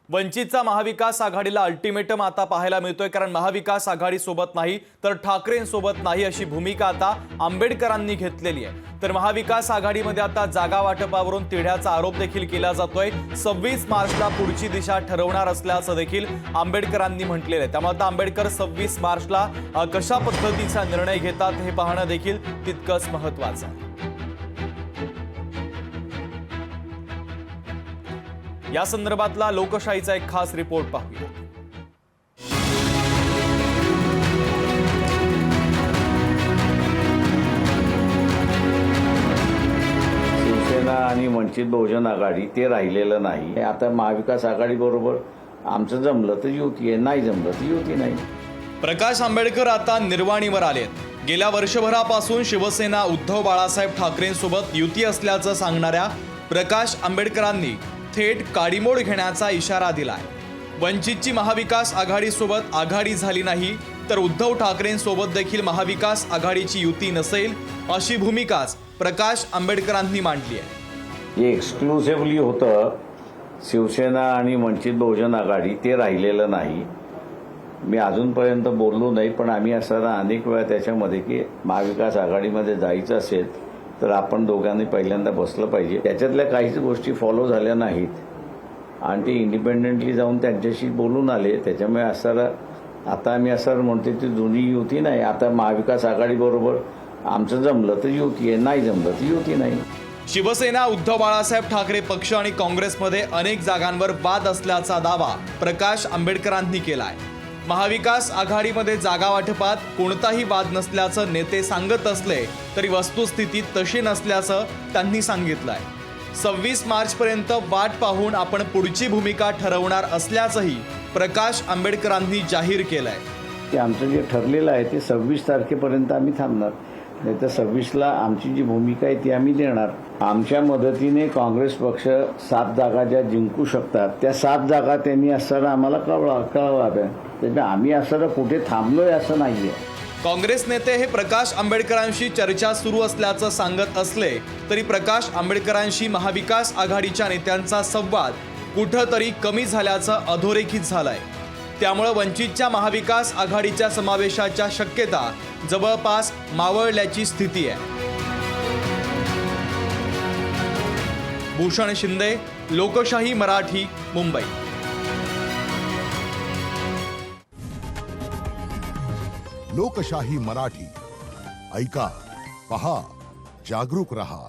वंचितचा महाविकास आघाडीला अल्टिमेटम आता पाहायला मिळतोय, कारण महाविकास आघाडी सोबत नाही तर ठाकरेंसोबत नाही अशी भूमिका आता आंबेडकरांनी घेतलेली आहे। तर महाविकास आघाडीमध्ये आता जागा वाटपावरून तिढ्याचा आरोप देखील केला जातोय। 26 मार्चला पुढची दिशा ठरवणार असल्याचं देखील आंबेडकरांनी म्हटलेलं आहे। त्यामुळे आता आंबेडकर 26 मार्चला कशा पद्धतीचा निर्णय घेतात हे पाहणं देखील तितकंच महत्त्वाचं आहे। या संदर्भातला लोकशाहीचा एक खास रिपोर्ट पाहूया। शिवसेना आणि वंचित बहुजन आघाडी ते राहिलेलं नाही। आता महाविकास आघाडी बरोबर आमचं जमलं तर युती आहे, नाही जमलं तर युती नाही। प्रकाश आंबेडकर आता निर्वाणीवर आलेत। गेल्या वर्षभरापासून शिवसेना उद्धव बाळासाहेब ठाकरेंसोबत युती असल्याचं सांगणाऱ्या प्रकाश आंबेडकरांनी थेट काडीमोड घेण्याचा इशारा दिलाय। वंचितची महाविकास आघाडीसोबत आघाडी झाली नाही तर उद्धव ठाकरेंसोबत देखील महाविकास आघाडीची युती नसेल अशी भूमिकाच प्रकाश आंबेडकरांनी मांडली आहे। जे एक्सक्लुसिव्हली होतं शिवसेना आणि वंचित बहुजन आघाडी ते राहिलेलं नाही। मी अजूनपर्यंत बोललो नाही, पण आम्ही असताना अनेक वेळा त्याच्यामध्ये की महाविकास आघाडीमध्ये जायचं असेल तर आपण दोघांनी पहिल्यांदा बसलं पाहिजे। त्याच्यातल्या काहीच गोष्टी फॉलो झाल्या नाहीत आणि ते इंडिपेंडेंटली जाऊन त्यांच्याशी बोलून आले। त्याच्यामुळे आता आम्ही असं म्हणतो ती जुनी युती नाही। आता महाविकास आघाडी बरोबर आमचं जमलं तर युती आहे, नाही जमलं तर युती नाही। शिवसेना उद्धव बाळासाहेब ठाकरे पक्ष आणि काँग्रेसमध्ये अनेक जागांवर वाद असल्याचा दावा प्रकाश आंबेडकरांनी केलाय। महाविकास आघाडीमध्ये जागा वाटपात कोणताही वाद नसल्याचं नेते सांगत असले तरी वस्तुस्थिती तशी नसल्याचं त्यांनी सांगितलंय। 26 मार्चपर्यंत वाट पाहून आपण पुढची भूमिका ठरवणार असल्याचंही प्रकाश आंबेडकरांनी जाहीर केलंय। ते आमचं जे ठरलेलं आहे ते 26 तारखेपर्यंत आम्ही थांबणार, नाही तर 26ला आमची जी भूमिका आहे ती आम्ही देणार। आमच्या मदतीने काँग्रेस पक्ष 7 जागा ज्या जिंकू शकतात त्या 7 जागा त्यांनी असताना आम्हाला कळवाव्या। त्यामुळे आम्ही असताना कुठे थांबलोय असं नाहीये। काँग्रेस नेते हे प्रकाश आंबेडकरांशी चर्चा सुरू असल्याचं सांगत असले तरी प्रकाश आंबेडकरांशी महाविकास आघाडीच्या नेत्यांचा संवाद कुठंतरी कमी झाल्याचं अधोरेखित झालंय। त्यामुळे वंचितच्या महाविकास आघाडीच्या समावेशाच्या शक्यता जवळपास मावळल्याची स्थिती आहे। भूषण शिंदे, लोकशाही मराठी, मुंबई। लोकशाही मराठी ऐका, पहा, जागरूक रहा।